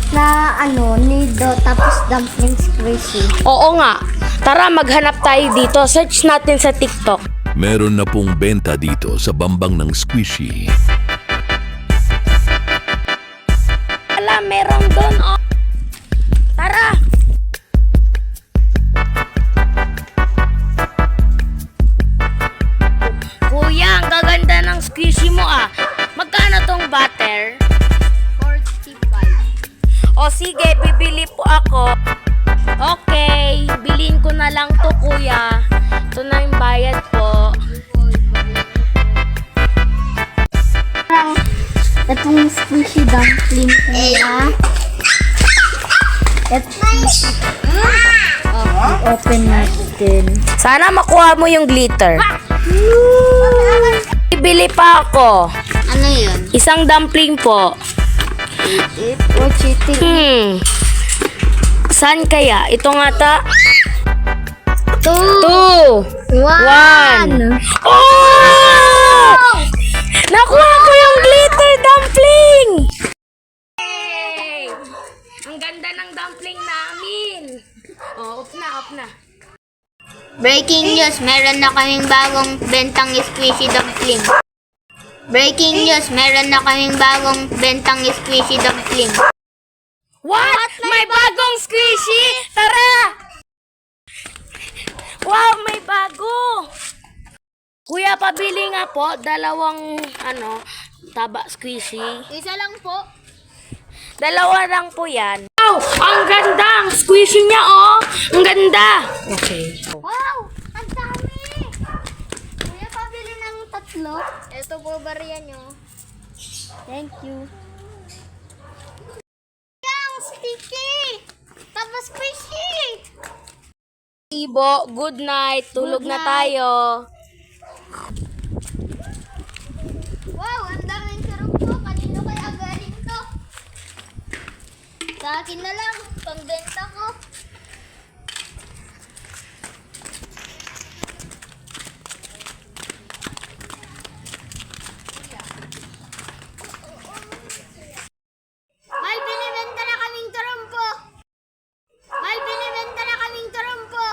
Na nido tapos dumplings squishy. Oo nga. Tara, maghanap tayo dito. Search natin sa TikTok. Meron na pong benta dito sa Bambang ng Squishy. Ala, meron doon. Oh. Tara. Kuya, ang gaganda ng squishy mo ah. Magkano tong butter? 45. O sige, bibili po ako. Okay, bilhin ko na lang to kuya. Ito na yung bayad po. Itong squishy dumpling nila. Open natin. Sana makuha mo yung glitter. Bibili pa ako. Ano yun? Isang dumpling po. Oh, cheating. Saan kaya? Ito nga ta. 2, 2, 1. 1. Oh! Nakuha ko yung glitter dumpling! Yay! Ang ganda ng dumpling namin. Oh, off na. Breaking news, meron na kaming bagong bentang squishy dumpling. Breaking news, meron na kaming bagong bentang squishy dumpling. What? May bagong squishy? Tara! Wow, may bago! Kuya, pabili nga po. Dalawang, taba squishy. Isa lang po. Dalawa lang po yan. Wow! Ang ganda! Ang squishy niya, oh! Ang ganda! Okay. Wow! Ang dami! Kuya, pabili ng 3. Ito po bariya nyo. Thank you. Ang sticky! Tapos squishy! Ibo, good night. Tulog Good na night. tayo. Wow! Ang daming sarap po. Kanino kaya galing to? Sa akin na lang. Pangbenta ko. May binibenta na kaming trompo. May binibenta na kaming trompo.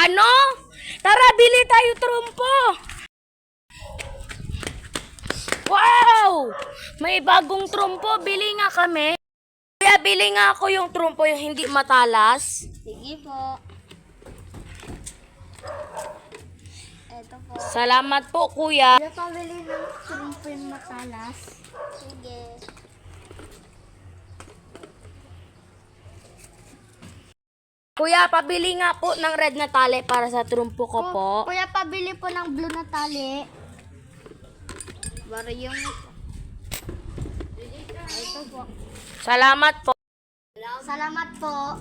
Ano? Tara, bili tayo trumpo. Wow! May bagong trumpo. Bili nga kami. Kaya bili nga ako yung trumpo yung hindi matalas. Sige po. Ito po. Salamat po, kuya. Kaya pabili ng trompo yung matalas. Sige. Kuya, pabili nga po ng red na tali para sa trumpo ko po. Kuya, pabili po ng blue na tali. Para yung... Ito po. Salamat po. Salamat po.